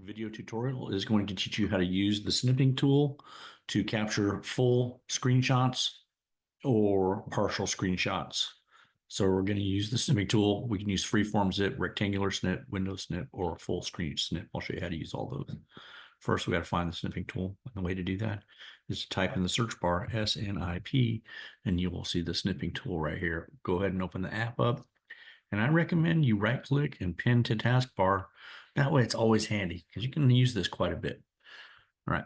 video tutorial is going to teach you how to use the snipping tool to capture full screenshots or partial screenshots. So we're going to use the snipping tool. We can use freeform zip, rectangular snip, window snip, or a full screen snip. I'll show you how to use all those. First, we got to find the snipping tool. And the way to do that is to type in the search bar SNIP, and you will see the snipping tool right here. Go ahead and open the app up. And I recommend you right click and pin to taskbar. That way it's always handy because you can use this quite a bit. All right.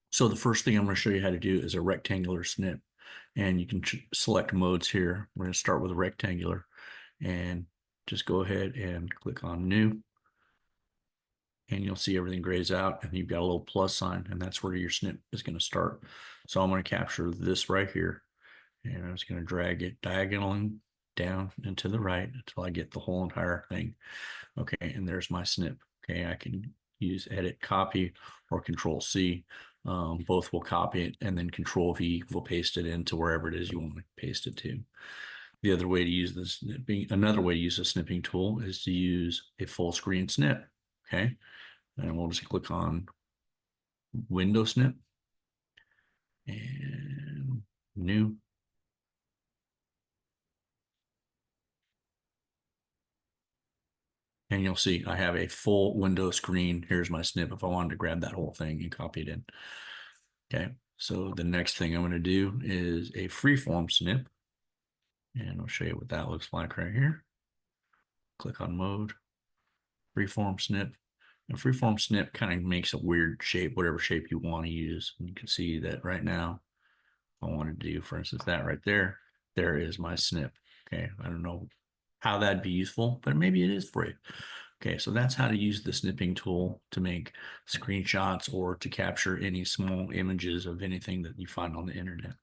So the first thing I'm going to show you how to do is a rectangular snip. And you can select modes here. We're going to start with a rectangular and just go ahead and click on new. And you'll see everything grays out and you've got a little plus sign, and that's where your snip is going to start. So I'm going to capture this right here, and I'm just going to drag it diagonally down and to the right until I get the whole entire thing. Okay, and there's my snip. Okay, I can use edit copy or control C. Both will copy it, and then control V will paste it into wherever it is you want to paste it to. The other way to use the snipping, another way to use the snipping tool is to use a full screen snip. Okay, and we'll just click on window snip and new. And you'll see I have a full window screen. Here's my snip if I wanted to grab that whole thing and copy it in. Okay, so the next thing I'm going to do is a freeform snip. And I'll show you what that looks like right here. Click on mode, freeform snip. And freeform snip kind of makes a weird shape, whatever shape you want to use. And you can see that right now, I want to do, for instance, that right there. There is my snip. Okay, I don't know how that'd be useful, but maybe it is for you. Okay, so that's how to use the snipping tool to make screenshots or to capture any small images of anything that you find on the internet.